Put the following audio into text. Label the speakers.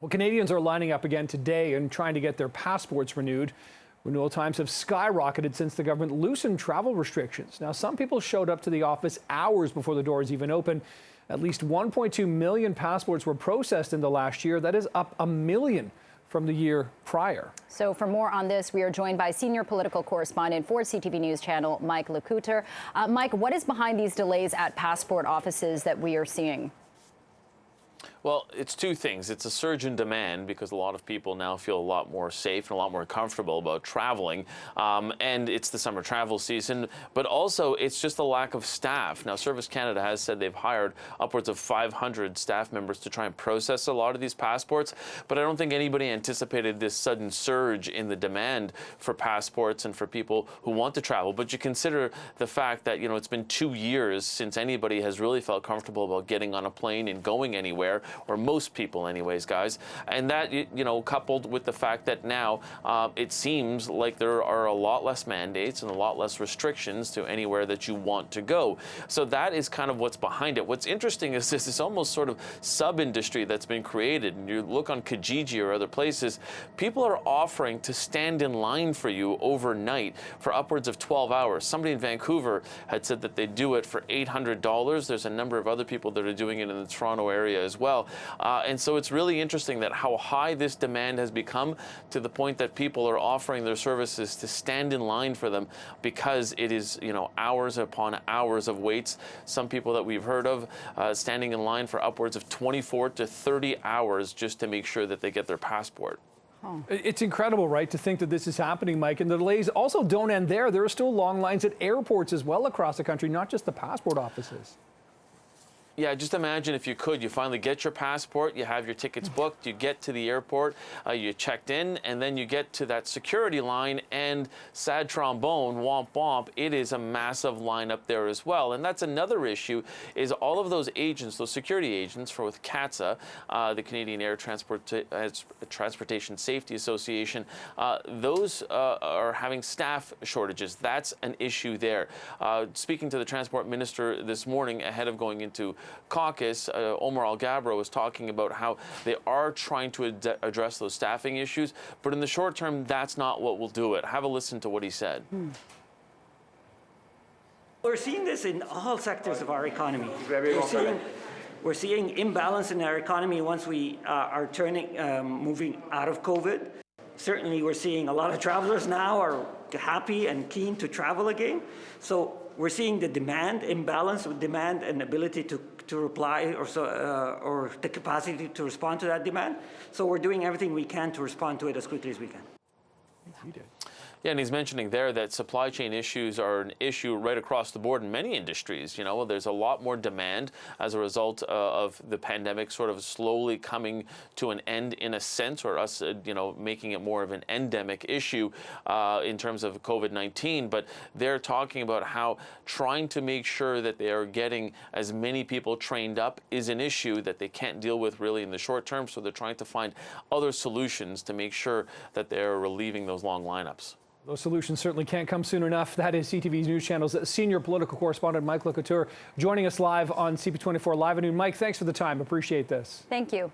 Speaker 1: Well, Canadians are lining up again today and trying to get their passports renewed. Renewal times have skyrocketed since the government loosened travel restrictions. Now, some people showed up to the office hours before the doors even opened. At least 1.2 million passports were processed in the last year. That is up 1 million from the year prior.
Speaker 2: So for more on this, we are joined by senior political correspondent for CTV News Channel, Mike Lecoutre. Mike, what is behind these delays at passport offices that we are seeing?
Speaker 3: Well, it's two things. It's a surge in demand because a lot of people now feel a lot more safe and a lot more comfortable about traveling. And it's the summer travel season, but also it's just a lack of staff. Now, Service Canada has said they've hired upwards of 500 staff members to try and process a lot of these passports, but I don't think anybody anticipated this sudden surge in the demand for passports and for people who want to travel. But you consider the fact that, it's been 2 years since anybody has really felt comfortable about getting on a plane and going anywhere, or most people anyways, guys. And that, coupled with the fact that now it seems like there are a lot less mandates and a lot less restrictions to anywhere that you want to go. So that is kind of what's behind it. What's interesting is this almost sort of sub-industry that's been created. And you look on Kijiji or other places, people are offering to stand in line for you overnight for upwards of 12 hours. Somebody in Vancouver had said that they'd do it for $800. There's a number of other people that are doing it in the Toronto area as well. And so it's really interesting that how high this demand has become, to the point that people are offering their services to stand in line for them because it is, hours upon hours of waits. Some people that we've heard of standing in line for upwards of 24 to 30 hours just to make sure that they get their passport.
Speaker 1: It's incredible, right, to think that this is happening, Mike. And the delays also don't end there. There are still long lines at airports as well across the country, not just the passport offices.
Speaker 3: Yeah, just imagine if you could, you finally get your passport, you have your tickets booked, you get to the airport, you checked in, and then you get to that security line, and sad trombone, womp womp, it is a massive line up there as well. And that's another issue, is all of those agents, those security agents with CATSA, the Canadian Air Transportation Safety Association, those are having staff shortages. That's an issue there. Speaking to the Transport Minister this morning ahead of going into caucus, Omar Al-Gabra was talking about how they are trying to address those staffing issues, but in the short term, that's not what will do it. Have a listen to what he said.
Speaker 4: We're seeing this in all sectors of our economy. We're seeing imbalance in our economy once we are moving out of COVID. Certainly, we're seeing a lot of travelers now are happy and keen to travel again. So we're seeing the demand imbalance with demand and ability to reply or the capacity to respond to that demand. So we're doing everything we can to respond to it as quickly as we can.
Speaker 1: You did.
Speaker 3: Yeah, and he's mentioning there that supply chain issues are an issue right across the board in many industries. There's a lot more demand as a result of the pandemic sort of slowly coming to an end in a sense, or us, making it more of an endemic issue in terms of COVID-19. But they're talking about how trying to make sure that they are getting as many people trained up is an issue that they can't deal with really in the short term. So they're trying to find other solutions to make sure that they're relieving those long lineups.
Speaker 1: Those solutions certainly can't come soon enough. That is CTV News Channel's senior political correspondent, Mike Lecoutre, joining us live on CP24 Live at Noon. Mike, thanks for the time. Appreciate this.
Speaker 2: Thank you.